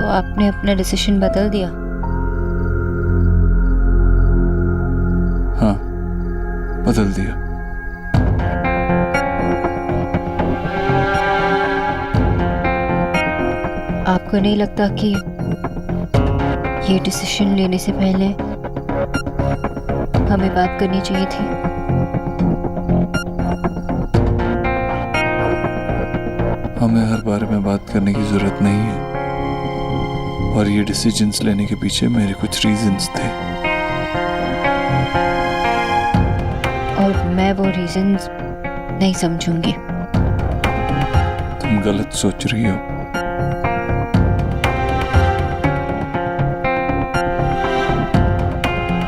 आपने अपना डिसीजन बदल दिया? हाँ, बदल दिया। आपको नहीं लगता कि ये डिसीजन लेने से पहले हमें बात करनी चाहिए थी? हमें हर बारे में बात करने की जरूरत नहीं है, और ये डिसीजंस लेने के पीछे मेरे कुछ रीजंस थे। और मैं वो रीजंस नहीं समझूंगी। तुम गलत सोच रही हो।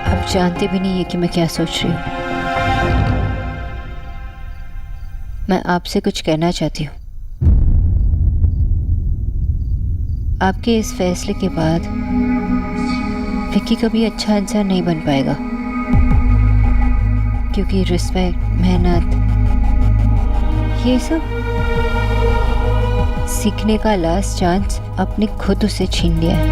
आप जानते भी नहीं है कि मैं क्या सोच रही हूँ। मैं आपसे कुछ कहना चाहती हूँ। आपके इस फैसले के बाद विक्की कभी अच्छा इंसान नहीं बन पाएगा, क्योंकि रिस्पेक्ट, मेहनत, ये सब सीखने का लास्ट चांस आपने खुद उसे छीन लिया है।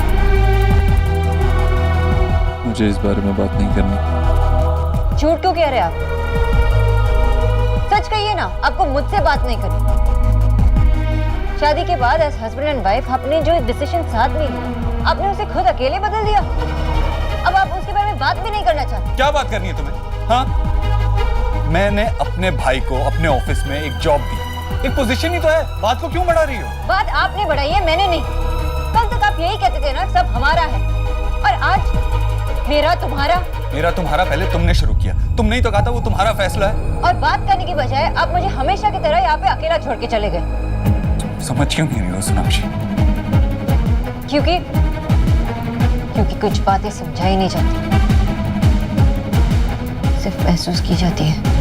मुझे इस बारे में बात नहीं करनी। झूठ क्यों कह रहे आप? सच कहिए ना, आपको मुझसे बात नहीं करनी। शादी के बाद एज हस्बैंड एंड वाइफ आपने जो डिसीजन साथ में लिया, आपने उसे खुद अकेले बदल दिया। अब आप उसके बारे में बात भी नहीं करना चाहते। क्या बात करनी है तुम्हें? हाँ, मैंने अपने भाई को अपने ऑफिस में एक जॉब दी, एक पोजीशन ही तो है। बात को क्यों बढ़ा रही हो? बात आपने बढ़ाई है, मैंने नहीं। कल तक आप यही कहते थे ना, सब हमारा है, और आज मेरा तुम्हारा। मेरा तुम्हारा पहले तुमने शुरू किया। तुमने ही तो कहा था वो तुम्हारा फैसला है। और बात करने की बजाय आप मुझे हमेशा की तरह यहाँ पे अकेला छोड़ के चले गए। समझ क्यों नहीं रही हो सोनाक्षी? क्योंकि कुछ बातें समझाई नहीं जाती, सिर्फ महसूस की जाती है।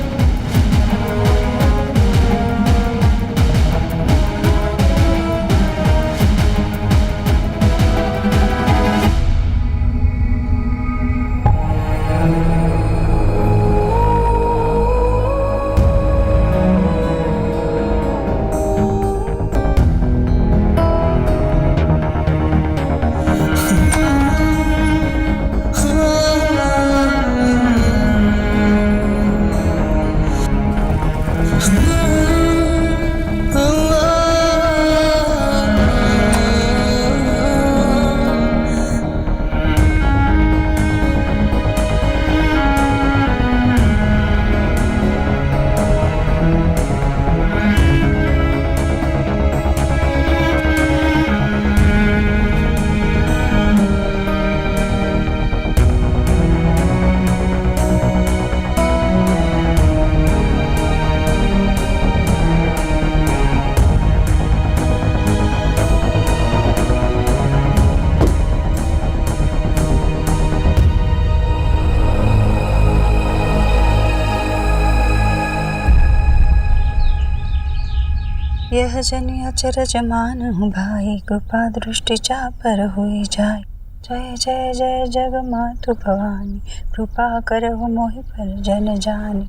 यह जनि अचरज मानहु भाई, कृपा दृष्टि जा पर हुई जाय। जय जय जय जग मातु भवानी, कृपा करहु मोहि पर जन जानी।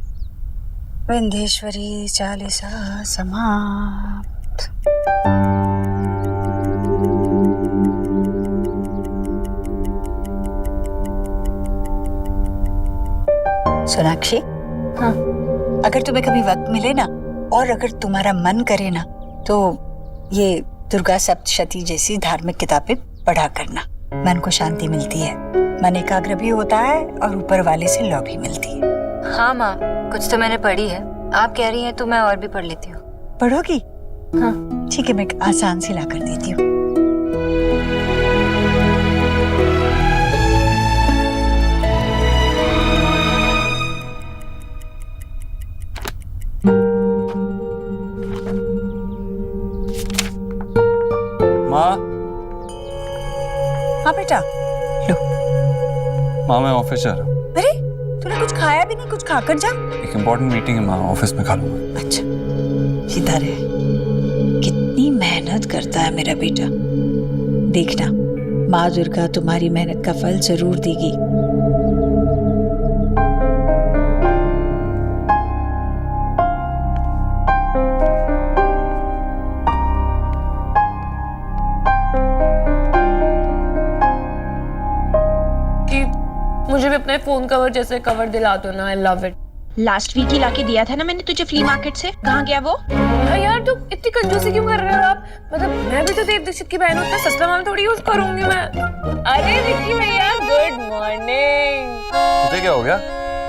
विंध्येश्वरी चालीसा समाप्त। सोनाक्षी, हाँ, अगर तुम्हें कभी वक्त मिले ना, और अगर तुम्हारा मन करे ना, तो ये दुर्गा सप्तशती जैसी धार्मिक किताबें पढ़ा करना। मन को शांति मिलती है, मन एकाग्र भी होता है, और ऊपर वाले से लौ भी मिलती है। हाँ माँ, कुछ तो मैंने पढ़ी है। आप कह रही हैं तो मैं और भी पढ़ लेती हूँ। पढ़ोगी? हाँ ठीक है, मैं आसान से ला कर देती हूँ। माँ। हाँ बेटा, लो। माँ, मैं ऑफिस जा रहा हूँ। अरे, तूने कुछ खाया भी नहीं, कुछ खाकर जा। एक इम्पोर्टेंट मीटिंग है माँ, ऑफिस में खा लूंगा। अच्छा, सीधा रहे। कितनी मेहनत करता है मेरा बेटा। देखना, माँ दुर्गा तुम्हारी मेहनत का फल जरूर देगी। मुझे भी अपने फोन कवर जैसे कवर दिला दो ना, I love it. Last week ही लाके दिया था ना मैंने तुझे फ्ली मार्केट से, कहाँ गया वो? हाँ यार, तुम इतनी कंजूसी क्यों कर रहे हो आप? मतलब मैं भी तो देव दीक्षित की बहन हूँ, इतना सस्ता माल थोड़ी यूज करूंगी मैं। अरे विक्की भैया, गुड मॉर्निंग। तुझे क्या हो गया?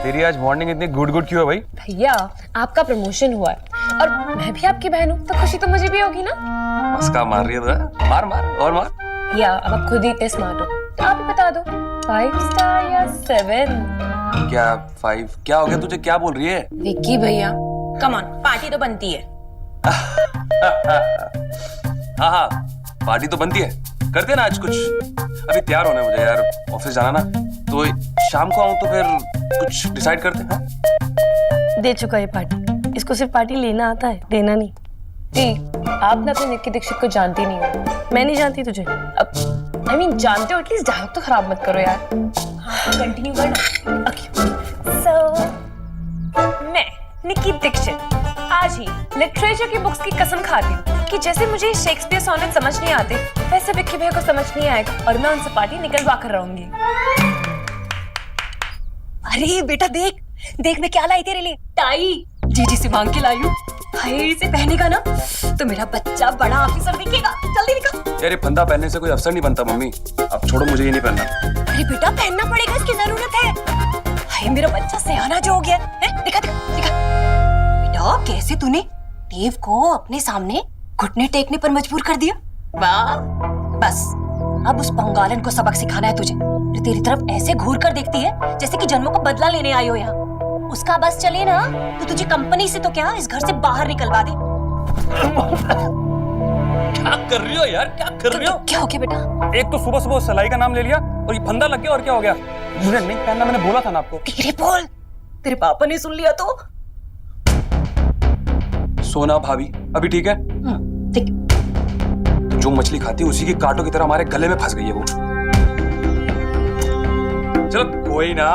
तेरी आज मॉर्निंग इतनी गुड गुड क्यों है भाई? भैया आपका प्रमोशन हुआ है और मैं भी आपकी बहन हूँ, तो खुशी तो मुझे भी होगी ना। मस्का मार रही है तो मार मार और मार। या अब आप खुद ही इतने स्मार्ट हो तो आप ही बता दो, 5 स्टार या 7? क्या 5? क्या हो गया तुझे, क्या बोल रही है? विक्की भैया कम ऑन, पार्टी तो बनती है। हाँ हाँ, पार्टी तो बनती है, करते ना आज कुछ। अभी तैयार होना है मुझे यार, ऑफिस जाना ना, तो शाम को आऊं तो फिर कुछ डिसाइड करते हैं। दे चुका है पार्टी, इसको सिर्फ पार्टी लेना आता है, देना नहीं। जी, आप ना अपने निक्की दीक्षित को जानती नहीं हो, मैं नहीं जानती तुझे। अब I mean, जानते हो, एटलीस्ट डायलॉग तो खराब मत करो यार। कंटिन्यू करना। So, मैं निक्की दीक्षित आज ही लिटरेचर की बुक्स की कसम खाती हूँ कि जैसे मुझे शेक्सपियर सोनेट समझ नहीं आते, वैसे विक्की भैया को समझ नहीं आएगा और मैं उनसे पार्टी निकलवा कर रहूंगी। अरे बेटा देख देख, मैं क्या लाई तेरे लिए। टाई जीजी से मांग के लाई हूँ। हाय, इसे पहनेगा ना तो मेरा बच्चा बड़ा ऑफिसर दिखेगा। जल्दी निकाल। यार ये फंदा पहनने से कोई अफसर नहीं बनता मम्मी, अब छोड़ो, मुझे ये नहीं पहनना। अरे बेटा पहनना पड़ेगा, इसकी जरूरत है। हाय, मेरा बच्चा सयाना जो हो गया है। दिखा दिखा दिखा। बेटा कैसे तूने देव को अपने सामने घुटने टेकने पर मजबूर कर दिया। वाह, बस अब उस बंगालन को सबक सिखाना है तुझे। जो तेरी तरफ ऐसे घूर कर देखती है जैसे कि जन्मों का बदला लेने आई हो यहाँ। उसका बस चले ना तो तुझे कंपनी से तो क्या, इस घर से बाहर निकलवा दे। क्या कर रही हो यार, क्या कर रही हो? क्या हो गया बेटा? एक तो सुबह सुबह सलाई का नाम ले लिया और ये फंदा लग गया, और क्या हो गया? मुझे नहीं पहनना, मैंने बोला था ना आपको। धीरे बोल, तेरे पापा ने सुन लिया तो। सोना भाभी अभी ठीक है? ठीक। जो मछली खाती है उसी की कांटों की तरह हमारे गले में फंस गई है वो। चलो कोई ना,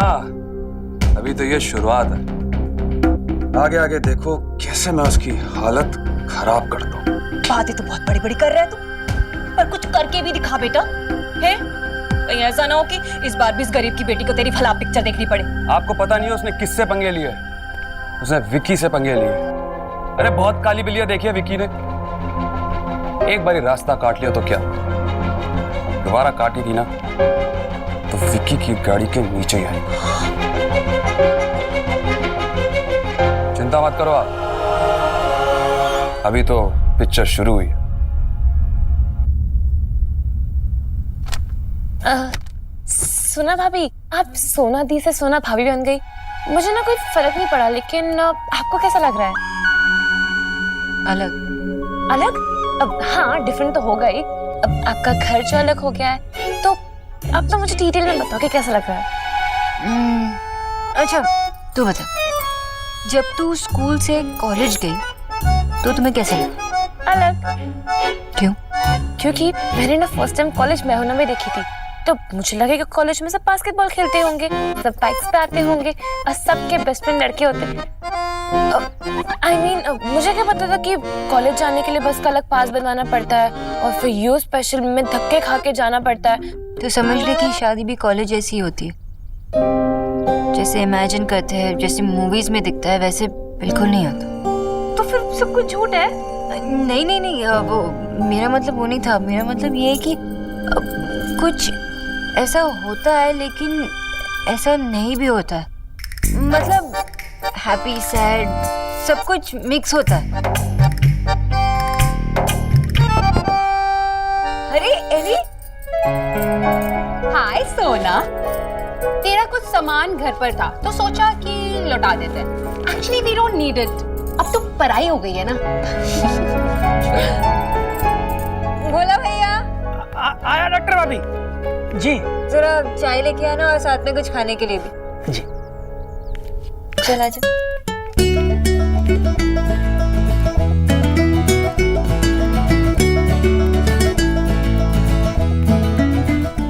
अभी तो ये शुरुआत है, आगे आगे देखो कैसे मैं उसकी हालत खराब करता हूँ। बातें तो बहुत बड़ी बड़ी कर रहा है तू, पर कुछ करके भी दिखा बेटा। है कहीं ऐसा ना हो कि इस बार भी इस गरीब की बेटी को तेरी फला पिक्चर देखनी पड़े। आपको पता नहीं है उसने किससे पंगे लिए? उसने विक्की से पंगे लिए। अरे बहुत काली बिल्लियां देखी है विक्की ने, एक बारी रास्ता काट लिया तो क्या, दोबारा काटेगी ना तो विक्की की गाड़ी के नीचे ही आएगी। चिंता मत करो आप, अभी तो पिक्चर शुरू हुई है। सुना भाभी, आप सोना दी से सोना भाभी बन गई। मुझे ना कोई फर्क नहीं पड़ा, लेकिन आपको कैसा लग रहा है? अलग अलग? अब हाँ, डिफरेंट तो होगा ही। अब आपका घर जो अलग हो गया है, तो अब तो मुझे डिटेल में बताओ कि कैसा लग रहा है। अच्छा तू बता, जब तू स्कूल से कॉलेज गई तो तुम्हें कैसे लगा? अलग। क्यों? क्योंकि मैंने ना फर्स्ट टाइम कॉलेज मैहुना में देखी थी, तो मुझे लगे कि कॉलेज में सब बास्केटबॉल खेलते होंगे, सब बाइक्स पे आते होंगे और सबके बेस्ट फ्रेंड लड़के होते हैं। I mean, मुझे क्या पता था कि कॉलेज जाने के लिए बस का अलग पास बनवाना पड़ता है और फिर यू स्पेशल में धक्के खा के जाना पड़ता है। तो समझ ले कि शादी भी कॉलेज जैसी होती है, जैसे इमेजिन करते हैं, जैसे मूवीज में दिखता है वैसे बिल्कुल नहीं होता। तो फिर सब कुछ झूठ है? नहीं नहीं नहीं, वो मेरा मतलब वो नहीं था। मेरा मतलब ये है कि कुछ ऐसा होता है लेकिन ऐसा नहीं भी होता है। मतलब हैप्पी सैड सब कुछ मिक्स होता है। अरे एली, हाय सोना। तेरा कुछ सामान घर पर था तो सोचा कि लौटा देते हैं। Actually we don't need it, अब तो पढ़ाई हो गई है ना। बोला भैया। आया डॉक्टर भाभी जी। जरा चाय लेके आना और साथ में कुछ खाने के लिए भी। जी चला जा।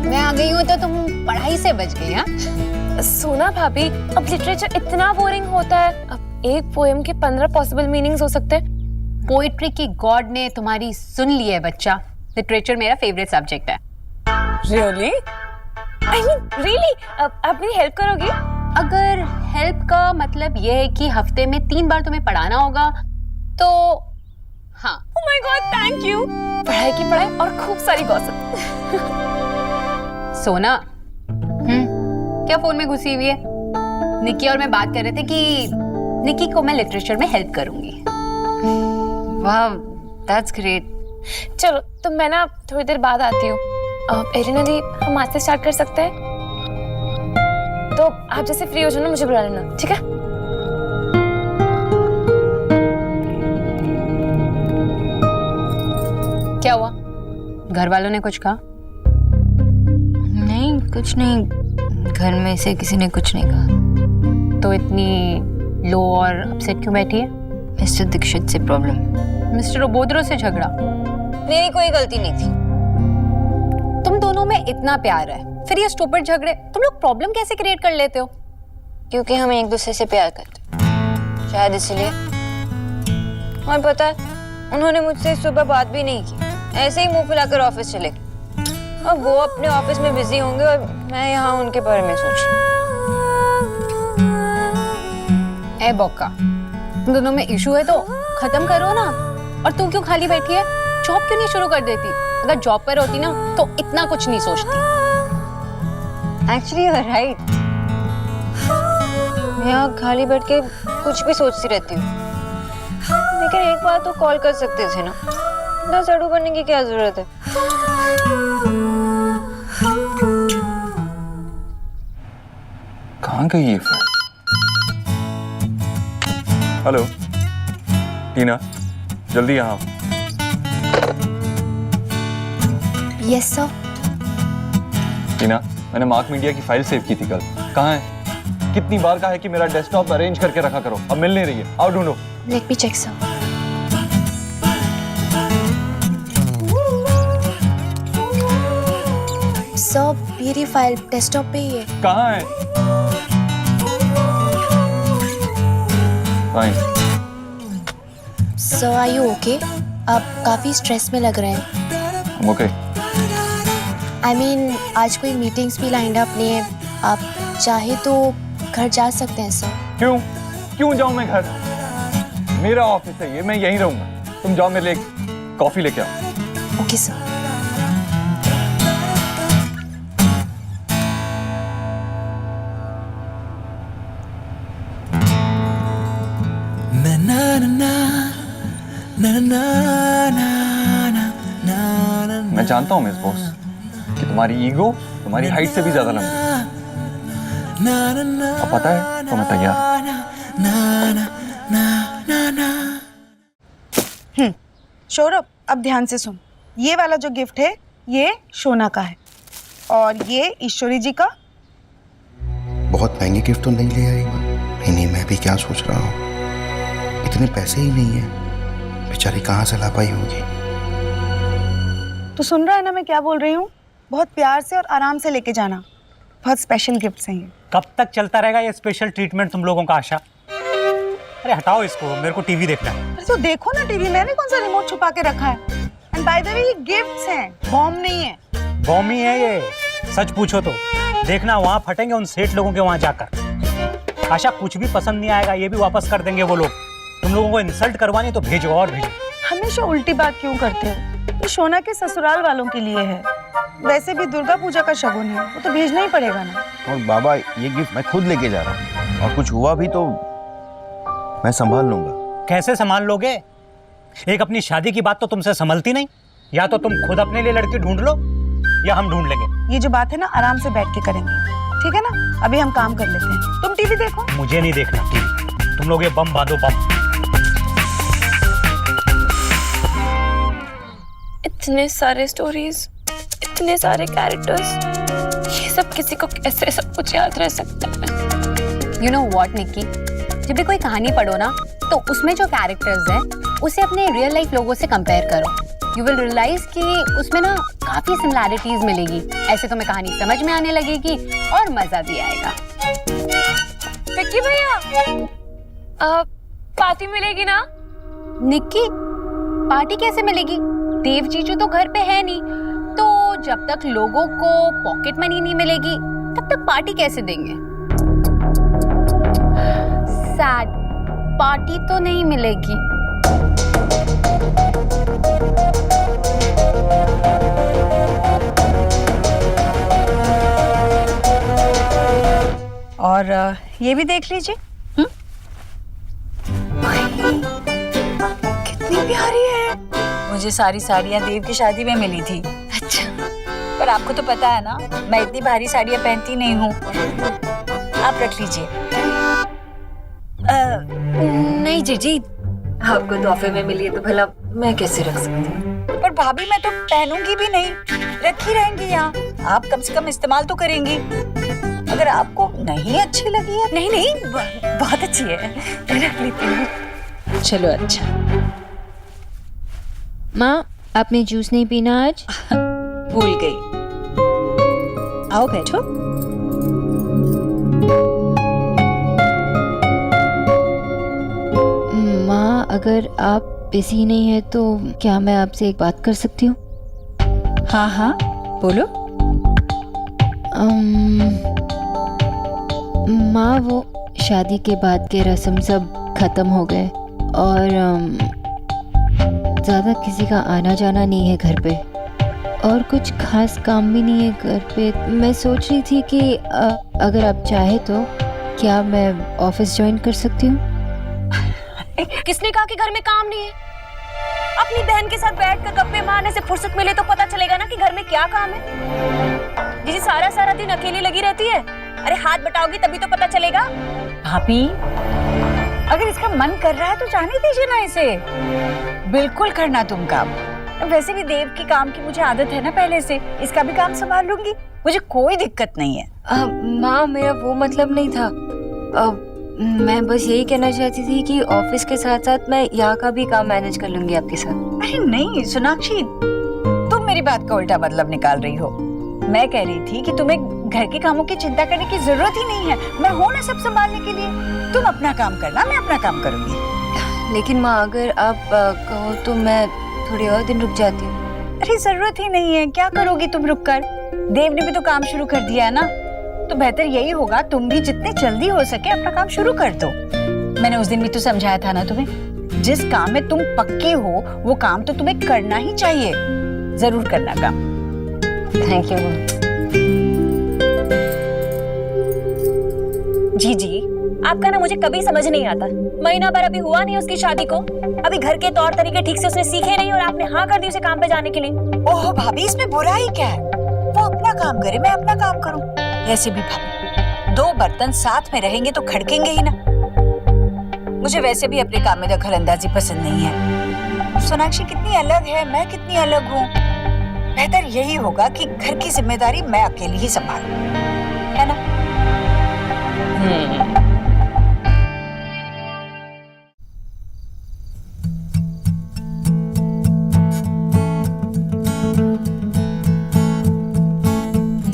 मैं आ गई हूँ तो तुम पढ़ाई से बच गई। हाँ सोना भाभी, अब लिटरेचर इतना बोरिंग होता है। अब एक पोएम के 15 पॉसिबल मीनिंग्स हो सकते हैं। पोएट्री की गॉड ने तुम्हारी सुन ली है बच्चा। लिटरेचर मेरा फेवरेट सब्जेक्ट है। रियली? I mean, really? आप मेरी हेल्प करोगी? अगर हेल्प का मतलब ये है कि हफ्ते में 3 बार तुम्हें पढ़ाना होगा तो हाँ। Oh my God, thank you. पढ़ाई की पढ़ाई और खूब सारी गॉसिप। सोना, क्या फोन में घुसी हुई है? निक्की और मैं बात कर रहे थे कि निक्की को मैं लिटरेचर में हेल्प करूंगी। वाह, दैट्स ग्रेट। चलो, तो मैं ना थोड़ी देर बाद आती हूँ। एरिना दी, हम आज से स्टार्ट कर सकते हैं? तो आप जैसे फ्री हो जाओ ना, मुझे बुला लेना, ठीक है? क्या हुआ? घर वालों ने कुछ कहा? नहीं, कुछ नहीं, घर में से किसी ने कुछ नहीं कहा। तो इतनी लो और अपसेट क्यों बैठी है? मिस्टर दीक्षित से प्रॉब्लम। मिस्टर ओबोद्रो से झगड़ा? मेरी कोई गलती नहीं थी। तुम दोनों में इतना प्यार है, फिर ये स्टूपिड झगड़े, तुम लोग प्रॉब्लम कैसे क्रिएट कर लेते हो? क्योंकि हम एक दूसरे से प्यार करते हैं, शायद इसलिए। और पता है, उन्होंने मुझसे सुबह बात भी नहीं की, ऐसे ही मुंह फुलाकर ऑफिस चले। अब वो अपने ऑफिस में बिजी होंगे और मैं यहाँ उनके बारे में सोच रही हूँ। ए बॉक्का, तुम दोनों में इशू है तो खत्म करो ना। और तू क्यों खाली बैठी है? जॉब क्यों नहीं शुरू कर देती? अगर जॉब पर होती ना तो इतना कुछ नहीं सोचती। एक्चुअली यू आर राइट, मैं यहाँ खाली बैठ के कुछ भी सोचती रहती हूँ। लेकिन एक बार तो कॉल कर सकते थे ना, इतना सड़ू बनने की क्या जरूरत है? कहाँ गई ये फोन? हेलो टीना, जल्दी यहाँ। Yes sir. टीना, मैंने मार्क मीडिया की फाइल सेव की थी कल, कहाँ है? कितनी बार कहा है कि मेरा डेस्कटॉप अरेंज करके रखा करो, अब मिल नहीं रही है। आओ ढूंढो। Let me check sir. Sir, मेरी फाइल डेस्कटॉप पे ही है। कहाँ है? Fine. Sir, are you okay? आप काफी स्ट्रेस में लग रहे हैं। ओके। आई मीन, आज कोई मीटिंग्स भी लाइंड अप नहीं है, आप चाहे तो घर जा सकते हैं सर। क्यों? क्यों जाऊं मैं घर? मेरा ऑफिस है ये, मैं यहीं रहूंगा। तुम जाओ, मेरे लिए कॉफी लेके आओ। Okay sir. मैं जानता हूँ मिस बॉस कि तुम्हारी ईगो तुम्हारी हाइट से भी ज्यादा लंबी है। अब पता है तो मैं तैयार हूँ। सौरभ, अब ध्यान से सुन। ये वाला जो गिफ्ट है ये शोना का है और ये ईश्वरी जी का। बहुत महंगे गिफ्ट तो नहीं ले आई? नहीं, मैं भी क्या सोच रहा हूँ, इतने पैसे ही नहीं है, बेचारी कहाँ से ला पाई होगी। तो सुन रहा है ना मैं क्या बोल रही हूँ? बहुत प्यार से और आराम से लेके जाना, बहुत स्पेशल गिफ्ट्स हैं ये। कब तक चलता रहेगा ये स्पेशल ट्रीटमेंट तुम लोगों का? आशा, अरे हटाओ इसको, मेरे को टीवी देखना है। अरे तो देखो ना टीवी, मैंने कौन सा रिमोट छुपा के रखा है? एंड बाय द वे ये गिफ्ट्स हैं, बॉम्ब नहीं है। बॉम्ब ही है ये, सच पूछो तो। देखना वहाँ फटेंगे उन सेठ लोगों के वहाँ जाकर। आशा, कुछ भी पसंद नहीं आएगा ये भी वापस कर देंगे वो लोग। तुम लोगों को इंसल्ट करवानी तो भेजो और भेजो। हमेशा उल्टी बात क्यों करते हो? ये शोना के ससुराल वालों के लिए है, वैसे भी दुर्गा पूजा का शगुन है, वो तो भेजना ही पड़ेगा ना। और बाबा, ये गिफ्ट मैं खुद लेके जा रहा हूँ और कुछ हुआ भी तो मैं संभाल लूंगा। कैसे संभाल लोगे? एक अपनी शादी की बात तो तुमसे संभलती नहीं। या तो तुम खुद अपने लिए लड़की ढूंढ लो या हम ढूंढ लेंगे। ये जो बात है ना, आराम से बैठ के करेंगे, ठीक है ना? अभी हम काम कर लेते हैं, तुम टीवी देखो। मुझे नहीं देखना टीवी, तुम लोग ये बम बांधो, बम। इतने सारे स्टोरीज, इतने सारे कैरेक्टर्स, ये सब किसी को कैसे सब कुछ याद रह सकता है? यू नो व्हाट निक्की, जब भी कोई कहानी पढ़ो ना तो उसमें जो कैरेक्टर्स हैं उसे अपने रियल लाइफ लोगों से कंपेयर करो। यू विल रियलाइज कि उसमें ना काफी सिमिलैरिटीज मिलेगी। ऐसे तुम्हें कहानी समझ में आने लगेगी और मजा भी आएगा। विक्की भैया, पार्टी मिलेगी ना? निक्की, पार्टी कैसे मिलेगी? देव जीजू तो घर पे है नहीं, तो जब तक लोगों को पॉकेट मनी नहीं मिलेगी तब तक पार्टी कैसे देंगे? सैड, पार्टी तो नहीं मिलेगी। और ये भी देख लीजिए। कितनी प्यारी है। मुझे सारी साड़ियाँ देव की शादी में मिली थी। अच्छा, पर आपको तो पता है ना, मैं इतनी भारी साड़ियाँ पहनती नहीं हूँ। आप रख लीजिए। नहीं जीजी, आपको तोहफे में मिली है तो भला मैं कैसे रख सकती हूँ? पर भाभी मैं तो पहनूंगी भी नहीं, रखी रहेंगी यहाँ। आप कम से कम इस्तेमाल तो करेंगी। अगर आपको नहीं अच्छी लगी है। नहीं नहीं, बहुत अच्छी है, रख लेती हूँ। चलो अच्छा। माँ, आपने जूस नहीं पीना आज? भूल गई। आओ बैठो। माँ, अगर आप बिजी नहीं है तो क्या मैं आपसे एक बात कर सकती हूँ? हाँ हाँ बोलो। माँ, वो शादी के बाद के रस्म सब खत्म हो गए और ज़्यादा किसी का आना जाना नहीं है घर पे और कुछ खास काम भी नहीं है घर पे। मैं सोच रही थी कि अगर आप चाहे तो क्या मैं ऑफिस ज्वाइन कर सकती हूँ? किसने कहा कि घर में काम नहीं है? अपनी बहन के साथ बैठकर गप्पे मारने से फुर्सत मिले तो पता चलेगा ना कि घर में क्या काम है। जी सारा सारा दिन अकेली लगी रहती है। अरे हाथ बटाओगी तभी तो पता चलेगा। भाभी, अगर इसका मन कर रहा है तो जाने दीजिए ना इसे। बिल्कुल करना तुम काम। वैसे भी देव की काम की मुझे आदत है ना पहले से, इसका भी काम संभाल लूंगी, मुझे कोई दिक्कत नहीं है। माँ, मेरा वो मतलब नहीं था। मैं बस यही कहना चाहती थी कि ऑफिस के साथ साथ मैं यहाँ का भी काम मैनेज कर लूंगी आपके साथ। अरे नहीं सोनाक्षी, तुम मेरी बात का उल्टा मतलब निकाल रही हो। मैं कह रही थी कि तुम्हें घर के कामों की चिंता करने की जरूरत ही नहीं है। मैं हूं ना सब संभालने के लिए। तुम अपना काम करना, मैं अपना काम करूंगी। लेकिन माँ, अगर आप कहो तो मैं थोड़े और दिन रुक जाती हूँ। अरे जरूरत ही नहीं है। क्या करोगी तुम रुक कर? देव ने भी तो काम शुरू कर दिया है ना, तो बेहतर यही होगा तुम भी जितने जल्दी हो सके अपना काम शुरू कर दो। मैंने उस दिन भी तो समझाया था ना तुम्हें, जिस काम में तुम पक्के हो वो काम तो तुम्हें करना ही चाहिए। जरूर करना काम। Thank you. जी आपका ना मुझे कभी समझ नहीं आता। महीना भर अभी हुआ नहीं उसकी शादी को, अभी घर के तौर तरीके ठीक से उसने सीखे नहीं और आपने हाँ कर दी उसे काम पे जाने के लिए। ओह भाभी, इसमें बुरा ही क्या है? वो अपना काम करे, मैं अपना काम करूं। ऐसे भी भाभी, दो बर्तन साथ में रहेंगे तो खड़केंगे ही ना। मुझे वैसे भी अपने काम में दखल अंदाजी पसंद नहीं है। सोनाक्षी कितनी अलग है, मैं कितनी अलग हूँ। बेहतर यही होगा कि घर की जिम्मेदारी मैं अकेली ही संभालूं, है ना?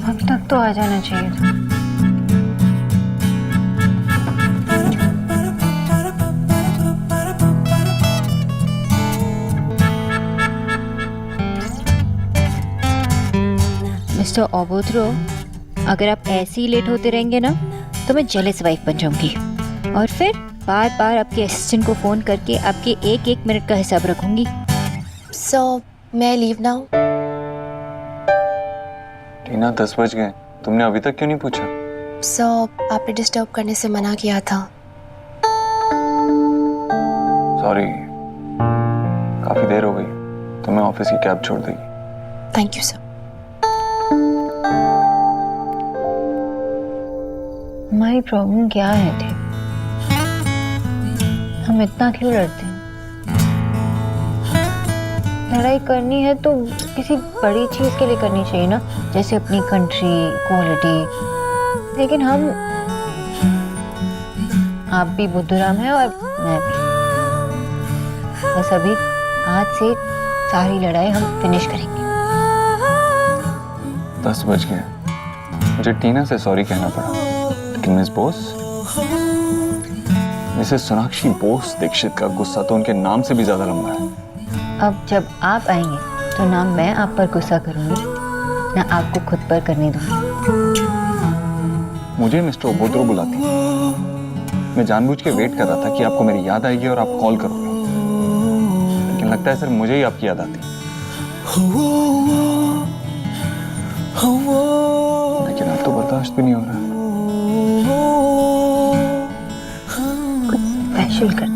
अब तक तो आ जाना चाहिए था। मिस्टर ओबोत्रो, अगर आप ऐसे ही लेट होते रहेंगे ना तो मैं जेलस वाइफ बन जाऊंगी और फिर बार बार आपके असिस्टेंट को फोन करके आपके एक एक मिनट का हिसाब रखूंगी। सो मैं लीव नाउ? टीना, 10 बज गए, तुमने अभी तक क्यों नहीं पूछा? सो आपने डिस्टर्ब करने से मना किया था। सॉरी, काफी देर हो गई, तुम्हें ऑफिस की कैब छोड़ देगी। Thank you sir. हमारी प्रॉब्लम क्या है थे? हम इतना क्यों लड़ते हैं? लड़ाई करनी है तो किसी बड़ी चीज के लिए करनी चाहिए ना, जैसे अपनी कंट्री, क्वालिटी। लेकिन आप भी बुद्धूराम हैं और मैं भी। बस अभी आज से सारी लड़ाई हम फिनिश करेंगे। 10 बज गए, मुझे टीना से सॉरी कहना पड़ा, लेकिन मिस बोस, मिसेस सोनाक्षी बोस दीक्षित का गुस्सा तो उनके नाम से भी ज्यादा लंबा है। अब जब आप आएंगे तो नाम मैं आप पर गुस्सा करूंगी ना आपको खुद पर करने दूंगी। मुझे मिस्टर ओबोद्रो बुलाती है। मैं जानबूझ के वेट कर रहा था कि आपको मेरी याद आएगी और आप कॉल करोगे, लेकिन लगता है सिर्फ मुझे ही आपकी याद आती है। लेकिन अब तो बर्दाश्त भी नहीं हो रहा। स्पेशल कर